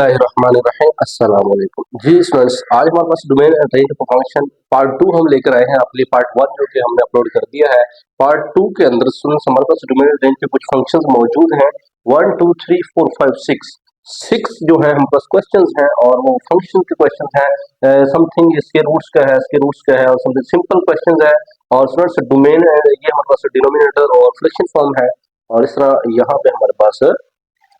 बिस्मिल्लाहिर्रहमानिर्रहीम। अस्सलाम वालेकुम। जी स्टूडेंट्स, आज हमारे पास domain and range function part 2 हम लेकर आए हैं। अपनी पार्ट 1 जो कि हमने अपलोड कर दिया है। पार्ट 2 के अंदर स्टूडेंट्स हमारे पास डोमेन एंड रेंज के कुछ फंक्शंस मौजूद हैं। 1 2 3 4 5 6 जो है हमारे पास क्वेश्चंस हैं और वो फंक्शन के क्वेश्चन हैं। समथिंग इसके रूट्स का है, इसके रूट्स का है और समथिंग सिंपल क्वेश्चंस है। और स्टूडेंट्स डोमेन ये हमारे पास डिनोमिनेटर और फ्रैक्शन फॉर्म है और इस तरह यहाँ पे हमारे पास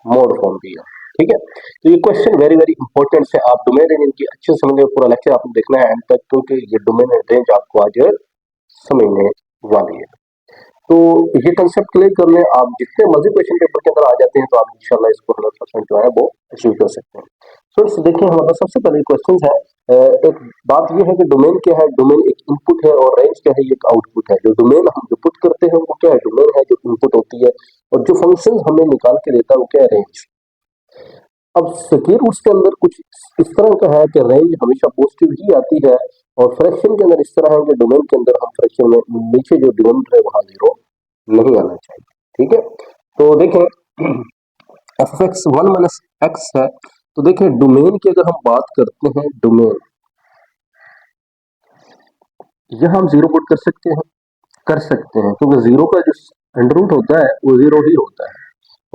मोड फॉर्म भी है। ठीक है, तो ये क्वेश्चन वेरी वेरी इंपॉर्टेंट है। आप डोमेन रेंज इनकी अच्छे से समझने, पूरा लेक्चर आपने देखना है एंड तक, क्योंकि ये डोमेन रेंज आपको आज समझने वाली है। तो ये कंसेप्ट क्लियर कर लें। आप जितने मर्जी क्वेश्चन पेपर के अंदर आ जाते हैं तो आप इंशाल्लाह इसको 100% जो है वो अचीव कर सकते हैं। तो देखिए हमारे पास सबसे पहले क्वेश्चन है। एक बात ये है कि डोमेन क्या है। डोमेन एक इनपुट है और रेंज क्या है, ये एक आउटपुट है। जो डोमेन हम जो पुट करते हैं वो क्या है, डोमेन है जो इनपुट होती है, और जो फंक्शन हमें निकाल के देता है वो क्या है, रेंज। अब स्क्वायर रूट्स के अंदर कुछ इस तरह का है कि रेंज हमेशा पॉजिटिव ही आती है, और फ्रैक्शन के अंदर इस तरह है कि डोमेन के अंदर हम फ्रैक्शन में नीचे जो डिनोमिनेटर है वहां जीरो नहीं आना चाहिए। ठीक है, तो देखें एफ एक्स 1 माइनस एक्स है। तो देखें डोमेन की अगर हम बात करते हैं, डोमेन यह हम जीरो पुट कर सकते हैं क्योंकि जीरो का जो अंडर रूट होता है वो जीरो ही होता है।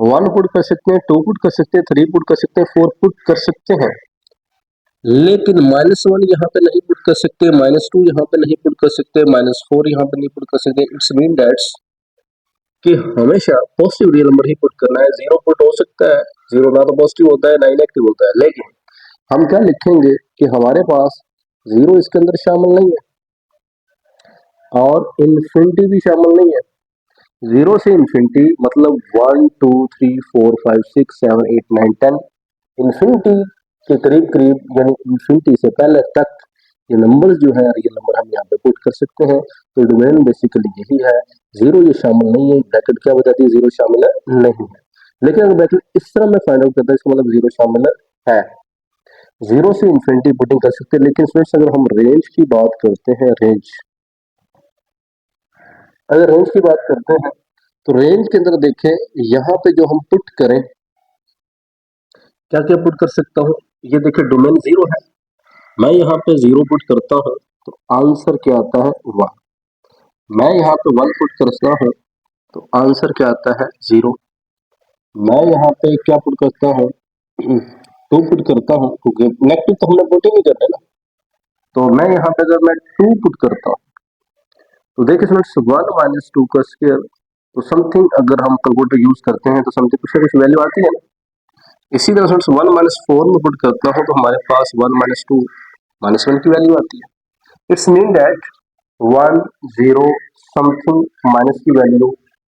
1 पुट कर सकते हैं, 2 पुट कर सकते हैं, 3 पुट कर सकते हैं, 4 पुट कर सकते हैं, लेकिन -1 यहाँ पे नहीं पुट कर सकते, -2 यहाँ पे नहीं पुट कर सकते, -4 यहाँ पे नहीं पुट कर सकते। इट्स मीन दैट्स कि हमेशा पॉजिटिव रियल नंबर ही पुट करना है। जीरो पुट हो सकता है, जीरो ना तो पॉजिटिव होता है ना ही नेगेटिव होता है, लेकिन हम क्या लिखेंगे कि हमारे पास जीरो इसके अंदर शामिल नहीं है और इन्फिनिटी भी शामिल नहीं है। जीरो से इन्फिनिटी मतलब 1 2 3 4 5 6 7 8 9 10, इन्फिनिटी के करीब करीब यानी इन्फिनिटी से पहले तक ये नंबर्स जो है रियल नंबर हम यहाँ पे पुट कर सकते हैं। तो डोमेन बेसिकली यही है। जीरो ये शामिल नहीं है, ब्रैकेट क्या बताती है, जीरो शामिल नहीं है। लेकिन अगर ब्रैकेट इस तरह में फाइंड आउट करता है इसका मतलब जीरो शामिल है। जीरो से इन्फिनिटी पुटिंग कर सकते हैं, लेकिन फ्रेंड्स अगर हम रेंज की बात करते हैं, अगर रेंज की बात करते हैं तो रेंज के अंदर देखें यहाँ पे जो हम पुट करें, क्या क्या पुट कर सकता हूँ। ये देखिए डोमेन जीरो है, मैं यहाँ पे जीरो पुट करता हूँ तो आंसर क्या आता है, 1। मैं यहाँ पे 1 पुट करता हूँ तो आंसर क्या आता है, 0। मैं यहाँ पे क्या पुट करता हूँ, 2 पुट करता हूँ, क्योंकि नेगेटिव तो हमने पुट ही नहीं करना ना। तो मैं यहाँ पे अगर मैं 2 पुट करता हूँ तो देखिए फ्रेंड्स 1 माइनस 2 का स्क्वायर, तो समथिंग अगर हम कैलकुलेटर यूज करते हैं तो समथिंग कुछ ना कुछ वैल्यू आती है ना। इसी तरह फ्रेंड्स 1 माइनस 4 में पुट करता हूँ तो हमारे पास 1 माइनस 2 -1 की वैल्यू आती है। It's mean that 1 0 something minus की वैल्यू,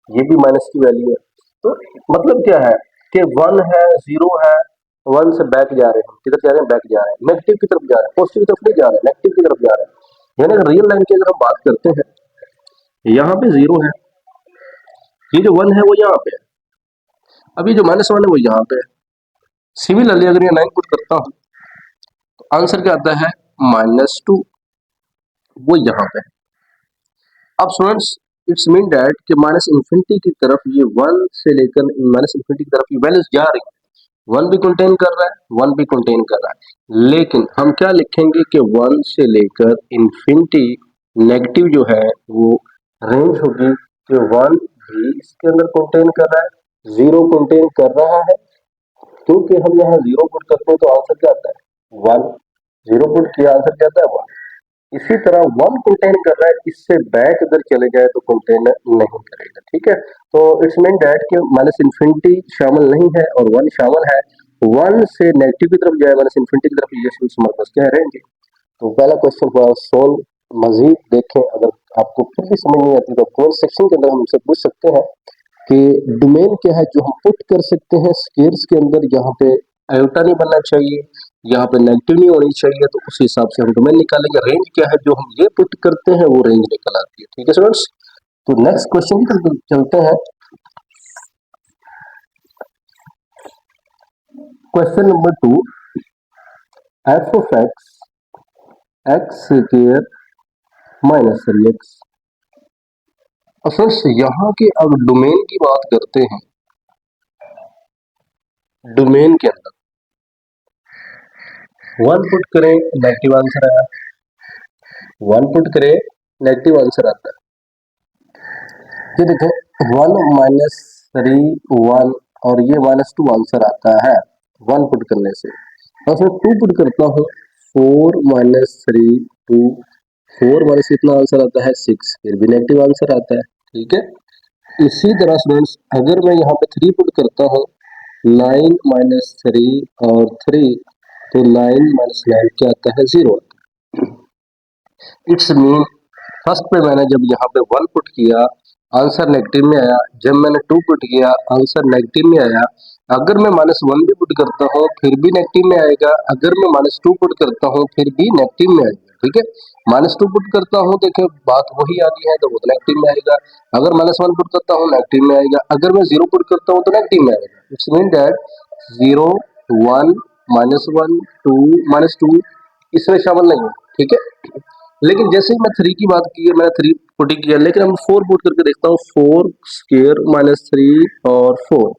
ये भी माइनस की वैल्यू है। तो मतलब क्या है कि 1 है, 0 है, 1 से बैक जा रहे हैं, किधर जा रहे हैं, बैक जा रहे हैं, नेगेटिव की तरफ जा रहे हैं, पॉजिटिव की तरफ नहीं जा रहे हैं, नेगेटिव की तरफ जा रहे हैं। यानी अगर रियल लाइन की अगर हम बात करते हैं, यहाँ पे 0 है, ये जो 1 है वो यहाँ पे है, अभी जो -1 है वो यहाँ पे है। सिमिलरली अगर ये 9 पुट करता हूँ तो आंसर क्या आता है, -2, वो यहाँ पे है। अब स्टूडेंट्स इट्स मीन दैट कि माइनस इन्फिनिटी की तरफ ये 1 से लेकर माइनस इन्फिनिटी की तरफ ये वैल्यूज जा रही है। 1 भी कंटेन कर रहा है, 1 भी कंटेन कर रहा है, लेकिन हम क्या लिखेंगे कि 1 से लेकर इन्फिनिटी नेगेटिव जो है वो रेंज होगी कि 1 भी इसके अंदर कंटेन कर रहा है, 0 कंटेन कर रहा है, क्योंकि हम यहाँ 0 पुट करते हैं तो आंसर क्या आता है, 1। 0 पुट किया, आंसर क्या आता है, 1। इसी तरह 1 कंटेन कर रहा है, इससे बैक अगर चले जाए तो कंटेन नहीं करेगा। ठीक है, तो इट्स मीन दैट कि माइनस इन्फिनिटी शामिल नहीं है और 1 शामिल है। 1 से नेगेटिव की तरफ जाए, माइनस इन्फिनिटी की तरफ, ये हमारे पास क्या रहेंगे। तो पहला क्वेश्चन हुआ सोल्व। मजीद देखें, अगर आपको फिर भी समझ नहीं आती तो कमेंट सेक्शन के अंदर हमसे पूछ सकते हैं कि डोमेन क्या है जो हम पुट कर सकते हैं स्क्वायर्स के अंदर। यहाँ पे आयोटा नहीं बनना चाहिए, यहाँ पे नेगेटिव नहीं होनी चाहिए, तो उस हिसाब से हम डोमेन निकालेंगे। रेंज क्या है, जो हम ये पुट करते हैं वो रेंज निकल आती है। ठीक है स्टूडेंट्स, तो नेक्स्ट क्वेश्चन की तरफ चलते हैं। Question number 2, F of x square minus x. Friends यहाँ के अब डोमेन की बात करते हैं। डोमेन के अंदर वन पुट करें नेगेटिव आंसर आया, वन पुट करें नेगेटिव आंसर आता है। ये देखें 1 - 3 1 और ये -2 आंसर आता है 1 पुट करने से। और फिर 2 पुट करता हूँ 4 - 3 2, 4 माइनस कितना आंसर आता है 6, फिर भी नेगेटिव आंसर आता है। ठीक है, इसी तरह स्टूडेंट्स अगर मैं यहाँ पे 3 पुट करता हूँ 9 - 3 और 3, तो 9 - 9 क्या आता है 0। इट्स मीन फर्स्ट पे मैंने जब यहाँ पे 1 पुट किया आंसर नेगेटिव में आया, जब मैंने 2 पुट किया आंसर नेगेटिव में आया। अगर मैं -1 भी पुट करता हूँ फिर भी नेगेटिव में आएगा, अगर मैं -2 पुट करता हूँ फिर भी नेगेटिव में आएगा। ठीक है, -2 पुट करता हूँ देखिए बात वही आनी है तो वो तो नेगेटिव में आएगा, अगर -1 पुट करता हूँ नेगेटिव में आएगा, अगर मैं 0 पुट करता हूँ तो नेगेटिव में आएगा। इट्स मीन दैट 0 1 -1 2 -2 इसमें शामिल नहीं है। ठीक है, लेकिन जैसे ही मैं 3 की बात की है मैंने 3 पुटिंग किया, लेकिन अब 4 पुट करके देखता हूँ 4 स्क्वायर -3 और 4,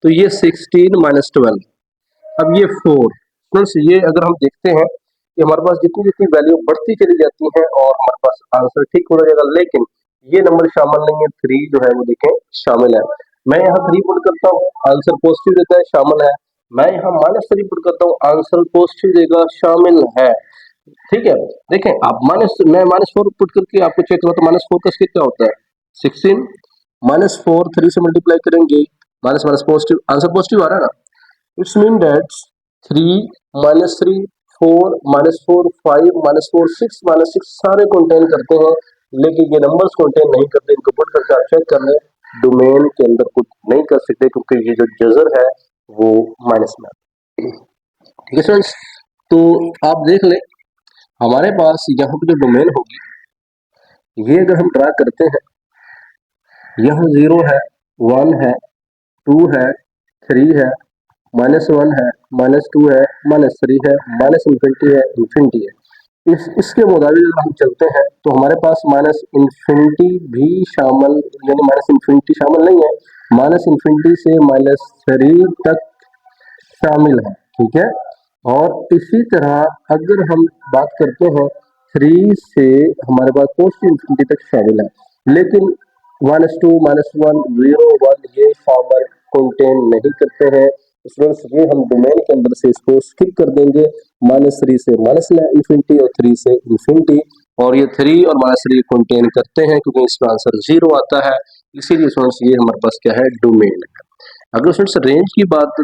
तो ये 16 -12। अब ये 4 फ्रेंड्स, ये अगर हम देखते हैं कि हमारे पास जितनी जितनी वैल्यू बढ़ती चली जाती है और हमारे पास आंसर ठीक हो जाएगा, लेकिन ये नंबर शामिल नहीं है। 3 जो है वो देखें शामिल है। मैं यहाँ 3 पुट करता हूँ आंसर पॉजिटिव देता है शामिल है, मैं यहाँ -3 पुट करता हूँ आंसर पॉजिटिव देगा शामिल है। ठीक है, देखें आप मैं -4 पुट करके आपको चेक करो तो -4 का स्केयर क्या होता है 16, -4 3 से मल्टीप्लाई करेंगे, minus minus positive answer positive आ रहा है ना। इट्स मीन दैट 3 -3 4 -4 5 -4 6 -6 सारे कंटेन करते हैं, लेकिन ये नंबर्स कंटेन नहीं करते। इनको पुट करके आप चेक कर लें, डोमेन के अंदर पुट नहीं कर सकते क्योंकि ये जो जजर है वो माइनस में है। ठीक है फ्रेंड्स, तो आप देख लें हमारे पास यहाँ पे जो डोमेन होगी ये अगर हम ड्रा करते हैं, यहाँ 0 है 1 है 2 है 3 है -1 है -2 है -3 है माइनस इन्फिनिटी है इन्फिनिटी है। इसके मुताबिक अगर हम चलते हैं तो हमारे पास माइनस इन्फिनिटी भी शामिल, यानी माइनस इन्फिनिटी शामिल नहीं है, माइनस इन्फिनिटी से -3 तक शामिल है। ठीक है, और इसी तरह अगर हम बात करते हैं 3 से हमारे पास पॉजिटिव इंफिनिटी तक शामिल है, लेकिन -2 -1 0 1 ये शामिल कंटेन नहीं करते हैं। स्टूडेंट्स ये हम डोमेन के अंदर से इसको स्किप कर देंगे, -3 से माइनस इन्फिनिटी और 3 से इन्फिनिटी, और ये 3 और -3 कंटेन करते हैं क्योंकि इसका आंसर 0 आता है, इसीलिए स्टूडेंट्स ये हमारे पास क्या है डोमेन है। अगर स्टूडेंट्स रेंज की बात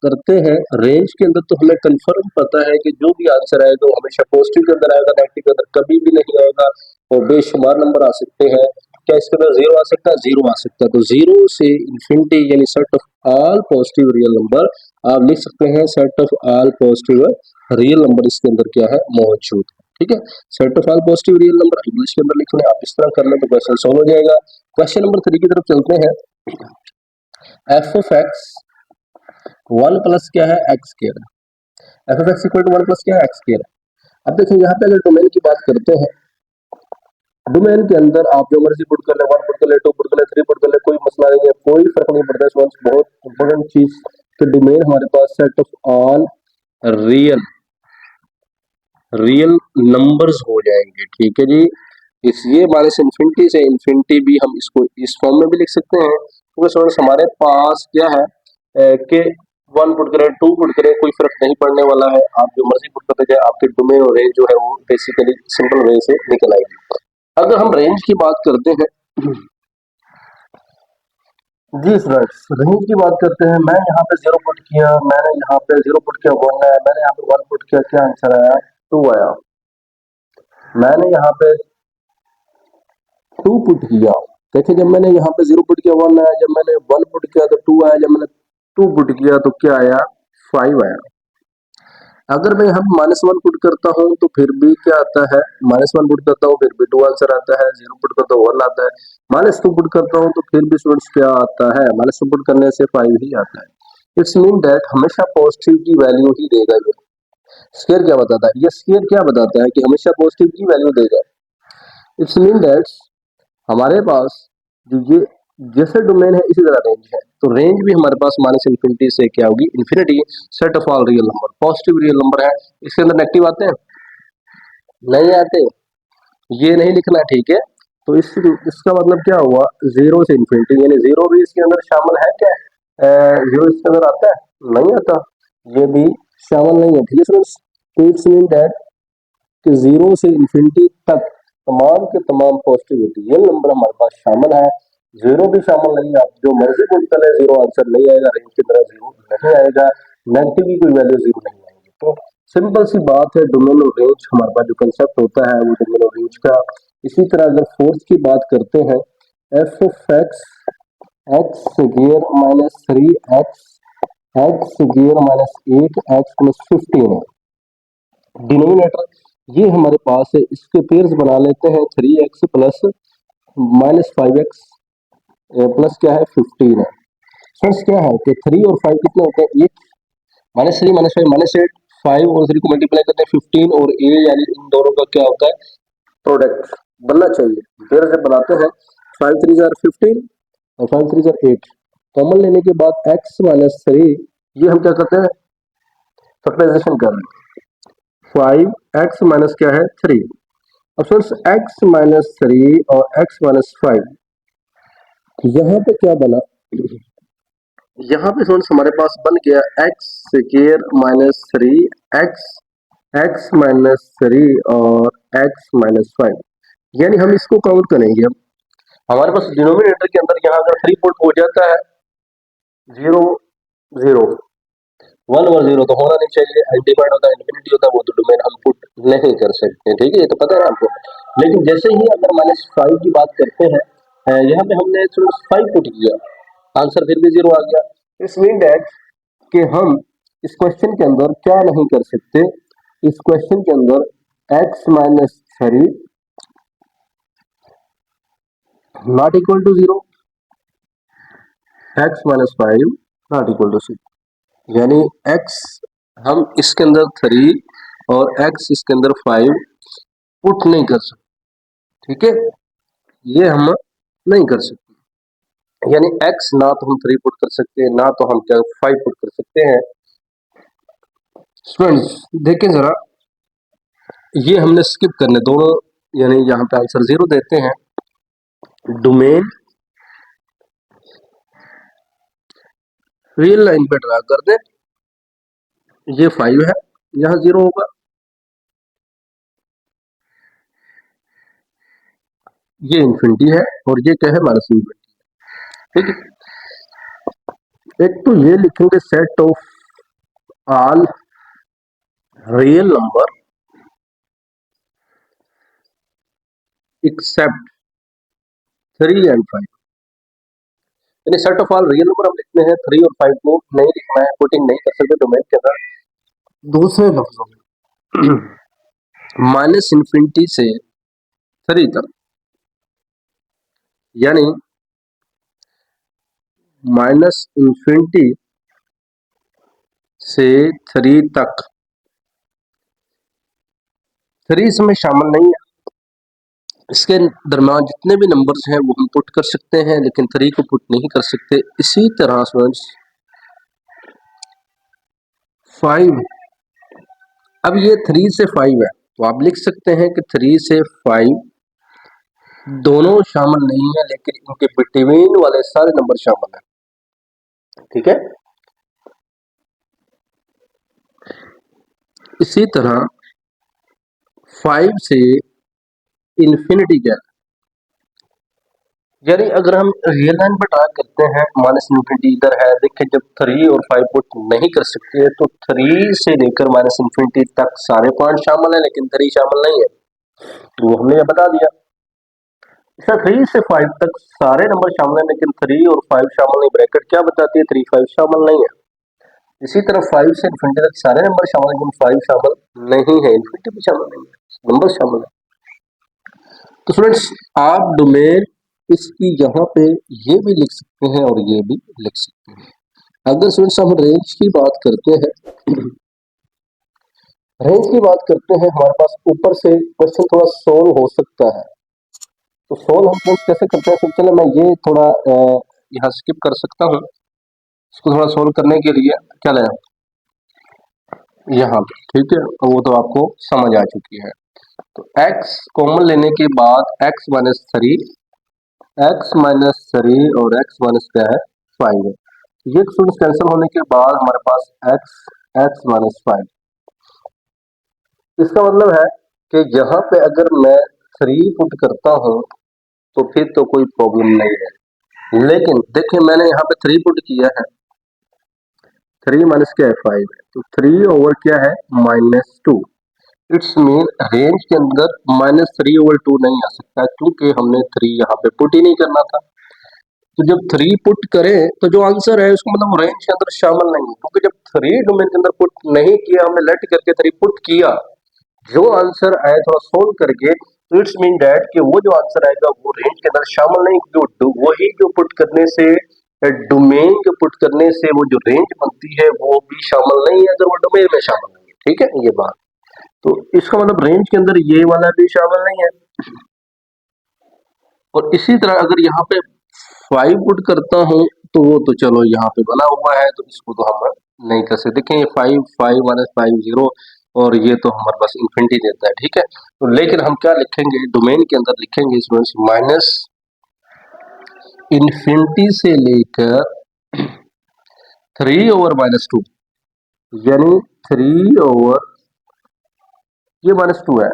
करते हैं, रेंज के अंदर तो हमें कंफर्म पता है कि जो भी आंसर आएगा वो हमेशा पॉजिटिव के अंदर आएगा, नेगेटिव के अंदर कभी भी नहीं आएगा, और बेशुमार नंबर आ सकते हैं। क्या इसके अंदर 0 आ सकता है? 0 आ सकता है। तो 0 से इन्फिनिटी यानी set of all positive real number आप लिख सकते हैं, set of all positive real number इसके अंदर क्या है मौजूद है। ठीक है, set of all positive real number English के अंदर लिख लें, आप इस तरह कर लें तो क्वेश्चन सॉल्व हो जाएगा। क्वेश्चन नंबर 3 की तरफ चलते हैं। एफ ऑफ एक्स 1 प्लस क्या है x square, f of x equal to 1 plus क्या है एक्स स्क्वायर। अब देखिए यहाँ पे अगर डोमेन की बात करते हैं, डोमेन के अंदर आप जो मर्जी पुट कर ले, 1 पुट कर ले 2 पुट कर ले 3 पुट कर ले, कोई मसला नहीं है, कोई फर्क नहीं पड़ता। बहुत इंपॉर्टेंट चीज कि डोमेन हमारे पास set of all real numbers हो जाएंगे। ठीक है जी, इस ये माइनस इन्फिनिटी से इन्फिनिटी भी हम इसको इस फॉर्म में भी लिख सकते हैं, क्योंकि स्टूडेंट्स हमारे पास क्या है कि 1 पुट करें 2 पुट करें कोई फर्क नहीं पड़ने वाला है, आप जो मर्जी पुट करते जाए आपके डोमेन और रेंज जो है वो बेसिकली सिंपल वे से निकल आएगी। अगर हम रेंज की बात करते हैं जी स्टूडेंट्स, रेंज की बात करते हैं, मैं यहाँ पे 0 पुट किया, मैंने यहाँ पे 0 पुट किया 1 आया, मैंने यहाँ पे 1 पुट किया क्या आंसर आया 2 आया, मैंने यहाँ पे 2 पुट किया, देखिए जब मैंने यहाँ पे 0 पुट किया 1 आया, जब मैंने 1 पुट किया तो 2 आया, जब मैंने 2 पुट किया तो क्या आया 5 आया। अगर मैं यहाँ -1 पुट करता हूँ तो फिर भी क्या आता है, -1 पुट करता हूँ फिर भी 2 आंसर आता है, 0 पुट करता हूँ 1 आता है, -2 पुट करता हूँ तो फिर भी स्टूडेंट्स क्या आता है, -2 पुट करने से 5 ही आता है। इट्स मीन दैट हमेशा पॉजिटिव की वैल्यू ही देगा। ये स्क्वायर क्या बताता है, ये स्क्वायर क्या बताता है कि हमेशा पॉजिटिव की वैल्यू देगा। इट्स मीन दैट हमारे पास जो ये जैसे डोमेन है इसी तरह रेंज है, तो रेंज भी हमारे पास माइनस इन्फिनिटी से क्या होगी, infinity. Set of all real number, positive real number है, इसके अंदर नेगेटिव आते हैं, नहीं आते, ये नहीं लिखना, ठीक है। तो इसका मतलब क्या हुआ, जीरो से इन्फिनिटी, यानी जीरो भी इसके अंदर शामिल है क्या, जीरो इसके अंदर आता है, नहीं आता, ये भी शामिल नहीं है, ठीक है स्टूडेंट्स। तो इट्स मीन दैट कि जीरो से इन्फिनिटी तक तमाम के तमाम पॉजिटिव रियल नंबर हमारे पास शामिल है, जीरो भी शामिल नहीं है। आप जो मर्जी को निकले, जीरो आंसर नहीं आएगा, रेंज की तरह जीरो नहीं आएगा, नेगेटिव की कोई वैल्यू जीरो नहीं आएगी। तो सिंपल सी बात है, डोमेन और रेंज हमारे पास जो कंसेप्ट होता है वो डोमेन और रेंज का। इसी तरह अगर फोर्स की बात करते हैं, f of x, x square minus three x, x square minus eight, x plus 15 है डिनोमिनेटर, ये हमारे पास है, इसके पेयर्स बना लेते हैं, three x plus minus five x plus क्या है 15 है। फ्रेंड्स क्या है कि थ्री और फाइव कितने होते हैं, eight, minus three minus five minus eight, five और थ्री को मल्टीप्लाई करते हैं 15 और ए, यानी इन दोनों का क्या होता है, प्रोडक्ट बनना चाहिए। फिर जब बनाते हैं, फाइव थ्री जार 15 और फाइव थ्री जार 8, कॉमन लेने के बाद एक्स माइनस थ्री, ये हम क्या करते हैं, फैक्टराइजेशन कर रहे हैं, फाइव एक्स माइनस क्या है थ्री, अब फ्रेंड्स एक्स माइनस थ्री और एक्स माइनस फाइव, यहाँ पे क्या बना, यहाँ पे फ्रेंड्स हमारे पास बन गया x square minus three x, x minus three और एक्स माइनस फाइव, यानी हम इसको काउंट करेंगे। अब हमारे पास डिनोमिनेटर के अंदर यहाँ अगर थ्री पुट हो जाता है, जीरो जीरो, वन और जीरो तो होना नहीं चाहिए, अल्टीमेट होता है, इन्फिनिटी होता है, वो तो डोमेन हम पुट नहीं कर सकते, ठीक है, ये तो पता है आपको। लेकिन जैसे ही अगर माइनस फाइव की बात करते हैं, यहाँ पे हमने फाइव पुट किया, आंसर फिर भी जीरो आ गया। इट्स मीन दैट कि हम इस क्वेश्चन के अंदर क्या नहीं कर सकते, इस क्वेश्चन के अंदर x minus three not equal to zero, x minus five not equal to zero, यानी x हम इसके अंदर थ्री और x इसके अंदर फाइव पुट नहीं कर सकते, ठीक है, ये हम नहीं कर सकते, यानी x ना तो हम थ्री पुट कर सकते हैं, ना तो हम क्या फाइव पुट कर सकते हैं। स्टूडेंट्स देखें जरा, ये हमने स्किप करने दोनों, यानी यहाँ पे आंसर जीरो देते हैं, डोमेन रियल लाइन पे ड्रा कर दे, ये फाइव है, यहाँ जीरो होगा, ये इन्फिनिटी है और ये क्या है माइनस इन्फिनिटी, ठीक है। एक तो ये लिखेंगे set of all real number except three and five, यानी set of all real number हम लिखते हैं, थ्री और फाइव को नहीं लिखना है, पुटिंग नहीं कर सकते डोमेन के अंदर। दूसरे लफ्जों में माइनस इन्फिनिटी से थ्री तक, यानी माइनस इन्फिनिटी से थ्री तक, थ्री इसमें शामिल नहीं है, इसके दरम्यान जितने भी नंबर्स हैं वो हम पुट कर सकते हैं, लेकिन थ्री को पुट नहीं कर सकते। इसी तरह स्टूडेंट्स फाइव, अब ये थ्री से फाइव है, तो आप लिख सकते हैं कि थ्री से फाइव दोनों शामिल नहीं है, लेकिन इनके बिटवीन वाले सारे नंबर शामिल है, ठीक है। इसी तरह फाइव से इन्फिनिटी क्या है, यानी अगर हम रियल लाइन पर ट्राई करते हैं, माइनस इन्फिनिटी इधर है, देखिए जब थ्री और फाइव पुट नहीं कर सकते तो थ्री से लेकर माइनस इन्फिनिटी तक सारे पॉइंट शामिल है, लेकिन थ्री शामिल नहीं है, तो वो हमने ये बता दिया। अच्छा, थ्री से फाइव तक सारे नंबर शामिल है, लेकिन थ्री और फाइव शामिल नहीं, ब्रैकेट क्या बताती है, थ्री फाइव शामिल नहीं है। इसी तरह फाइव से इन्फिनिटी तक सारे नंबर शामिल है, लेकिन फाइव शामिल नहीं है, इन्फिनिटी भी शामिल नहीं है, नंबर शामिल है। तो स्टूडेंट्स आप डोमेन इसकी यहाँ पे ये भी लिख सकते हैं और ये भी लिख सकते हैं। अगर स्टूडेंट्स हम रेंज की बात करते हैं, रेंज की बात करते हैं, हमारे पास ऊपर से क्वेश्चन थोड़ा सोल्व हो सकता है, तो सोल्व हम फ्रेंड्स कैसे करते हैं, तो चलो मैं ये थोड़ा यहाँ स्किप कर सकता हूँ। इसको थोड़ा सोल्व करने के लिए क्या लें यहाँ पे, ठीक है, तो वो तो आपको समझ आ चुकी है। तो x कॉमन लेने के बाद x माइनस थ्री और x माइनस क्या है 5 है। ये स्टूडेंट्स कैंसिल होने के बाद हमारे पास x माइनस 5। इसका मतलब है कि यहाँ पे अगर मैं 3 पुट करता हूँ तो फिर तो कोई प्रॉब्लम नहीं है, लेकिन देखिए मैंने यहाँ पे 3 पुट किया है, 3 माइनस क्या है 5 है, तो 3 ओवर क्या है -2। इट्स मीन रेंज के अंदर -3/2 नहीं आ सकता, क्योंकि हमने 3 यहाँ पे पुट ही नहीं करना था। तो जब 3 पुट करें तो जो आंसर है उसको मतलब रेंज के अंदर शामिल नहीं है, क्योंकि जब 3 डोमेन के अंदर पुट नहीं किया, हमने लेट करके 3 पुट किया, जो आंसर आए थोड़ा सोल्व करके, तो इट्स मीन डैट कि वो जो आंसर आएगा वो रेंज के अंदर शामिल नहीं, क्योंकि वही जो पुट करने से डोमेन के पुट करने से वो जो रेंज बनती है वो भी शामिल नहीं है अगर वो डोमेन में शामिल नहीं है। ठीक है ये बात, तो इसका मतलब रेंज के अंदर ये वाला भी शामिल नहीं है। और इसी तरह अगर यहाँ पे 5 पुट करता हूँ तो वो तो चलो यहाँ पे बना हुआ है, तो इसको तो हम नहीं कर सकते। देखें ये 5 माइनस 5 0, और ये तो हमारे पास इन्फिनिटी देता है। ठीक है, तो लेकिन हम क्या लिखेंगे डोमेन के अंदर, लिखेंगे स्टूडेंट्स माइनस इन्फिनिटी से लेकर 3 ओवर -2, यानी 3 ओवर ये -2 है,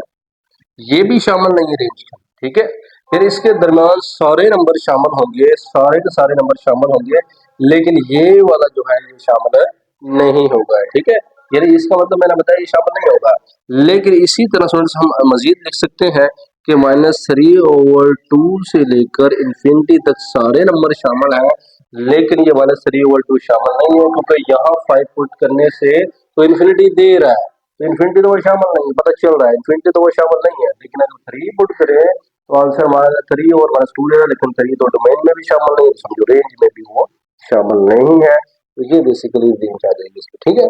ये भी शामिल नहीं है रेंज का। ठीक है, फिर इसके दरमियान सारे नंबर शामिल होंगे, सारे के सारे नंबर शामिल होंगे, लेकिन ये वाला जो है ये शामिल नहीं होगा। ठीक है, यानी इसका मतलब मैंने बताया ये शामिल नहीं होगा। लेकिन इसी तरह स्टूडेंट्स हम मजीद लिख सकते हैं कि -3/2 से लेकर इन्फिनिटी तक सारे नंबर शामिल हैं, लेकिन ये -3/2 शामिल नहीं है, क्योंकि यहाँ 5 पुट करने से तो इन्फिनिटी दे रहा है, तो इन्फिनिटी तो वो शामिल नहीं है, पता चल रहा है इन्फिनिटी तो वो शामिल नहीं है। लेकिन अगर 3 पुट करें तो आंसर हमारा 3 और -2 लेगा, लेकिन 3 तो डोमेन में भी शामिल नहीं है, समझो रेंज में भी वो शामिल नहीं है। तो ये बेसिकली रेंज आ जाएगी इसकी। ठीक है,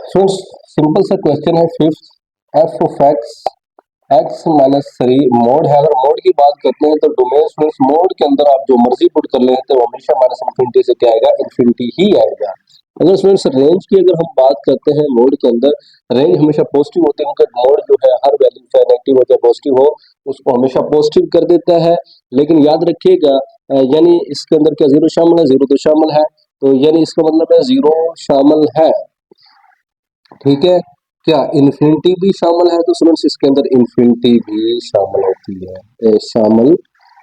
सो सिंपल सा क्वेश्चन है fifth, F of x minus 3 mode है। अगर मोड की बात करते हैं तो डोमेन स्टूडेंट्स मोड के अंदर आप जो मर्जी पुट कर लें तो हमेशा माइनस इन्फिनिटी से क्या आएगा, इन्फिनिटी ही आएगा। अगर स्टूडेंट्स रेंज की अगर हम बात करते हैं, मोड के अंदर रेंज हमेशा पॉजिटिव होती है, क्योंकि मोड जो है हर वैल्यू चाहे नेगेटिव हो चाहे पॉजिटिव हो उसको हमेशा पॉजिटिव कर देता है। लेकिन याद रखिएगा यानी इसके अंदर क्या जीरो शामिल है, जीरो तो शामिल है, तो यानी इसका मतलब है जीरो शामिल है। ठीक है, क्या इन्फिनिटी भी शामिल है, तो स्टूडेंट्स इसके अंदर इन्फिनिटी भी शामिल होती है, शामिल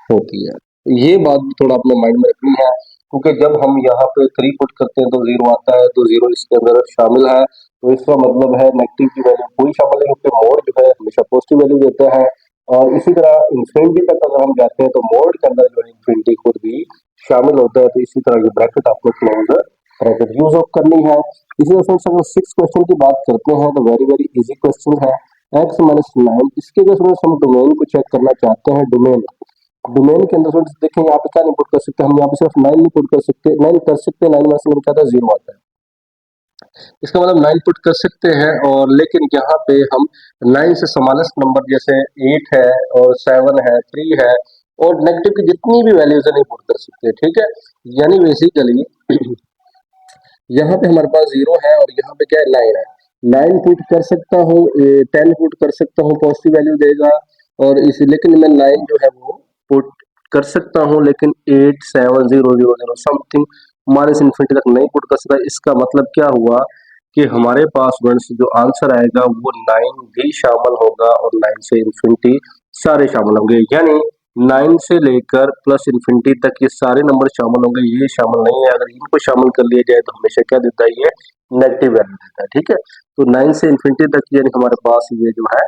होती है। ये बात थोड़ा अपने माइंड में रखनी है, क्योंकि जब हम यहाँ पे 3 पुट करते हैं तो जीरो आता है, तो जीरो इसके अंदर शामिल है, तो इसका मतलब है नेगेटिव की वैल्यू कोई शामिल नहीं, क्योंकि मोड जो है हमेशा पॉजिटिव वैल्यू देता है। और इसी तरह इन्फिनिटी तक अगर हम जाते हैं तो मोड के अंदर जो है इन्फिनिटी खुद भी शामिल होता है। तो इसी तरह ये ब्रैकेट आपको क्लोज ब्रैकेट यूज ऑफ करनी है। इसी तरह फ्रेंड्स अगर 6 क्वेश्चन की बात करते हैं तो वेरी वेरी इजी क्वेश्चन है, x माइनस 9। इसके अगर फ्रेंड्स हम डोमेन को चेक करना चाहते हैं, डोमेन के अंदर फ्रेंड्स देखें यहाँ पे क्या नहीं पुट कर सकते, हम यहाँ पे सिर्फ 9 नहीं पुट कर सकते, 9 कर सकते हैं, 9 में से क्या आता है 0 आता है, इसका मतलब 9 पुट कर सकते हैं। और लेकिन यहाँ पे हम 9 से समानस नंबर जैसे 8 है और 7 है 3 है और नेगेटिव की जितनी भी वैल्यूज है नहीं पुट कर सकते। ठीक है, यानी बेसिकली यहाँ पे हमारे पास 0 है और यहाँ पे क्या है 9 है, 9 पुट कर सकता हूँ, 10 पुट कर सकता हूँ, पॉजिटिव वैल्यू देगा। और इस लेकिन मैं 9 जो है वो पुट कर सकता हूँ, लेकिन 8 7 0 0 0 समथिंग माइनस इन्फिनिटी तक नहीं पुट कर सकता। इसका मतलब क्या हुआ कि हमारे पास स्टूडेंट्स जो आंसर आएगा वो 9 भी शामिल होगा और 9 से इन्फिनिटी सारे शामिल होंगे, यानी 9 से लेकर प्लस इन्फिनिटी तक ये सारे नंबर शामिल होंगे, ये शामिल नहीं है। अगर इनको शामिल कर लिया जाए तो हमेशा क्या देता है, ये नेगेटिव वैल्यू देता है। ठीक है, तो 9 से इन्फिनिटी तक यानी हमारे पास ये जो है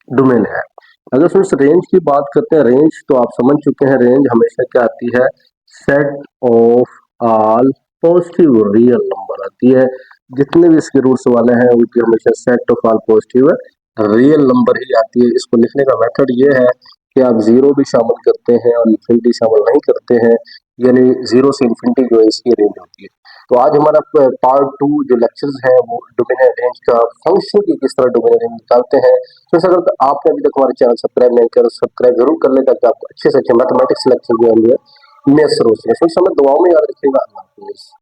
डोमेन है। अगर फ्रेंड्स रेंज की बात करते हैं, रेंज तो आप समझ चुके हैं, रेंज हमेशा क्या आती है, set of all positive real number आती है। जितने भी इसके रूट्स वाले हैं उनकी हमेशा set of all positive real number ही आती है। इसको लिखने का मेथड ये है कि आप जीरो भी शामिल करते हैं और इन्फिनिटी शामिल नहीं करते हैं, यानी जीरो से इन्फिनिटी जो है इसकी रेंज होती है। तो आज हमारा पार्ट 2 जो लेक्चर्स है वो डोमेन रेंज का फंक्शन की किस तरह डोमेन रेंज निकालते हैं। तो अगर आपने अभी तक हमारे चैनल सब्सक्राइब नहीं कर सब्सक्राइब जरूर कर ले ताकि आपको अच्छे से अच्छे मैथमेटिक्स लेक्चर जो है मैसर हो सके। फिर समय दुआओं में याद रखिएगा। अल्लाह हाफिज़।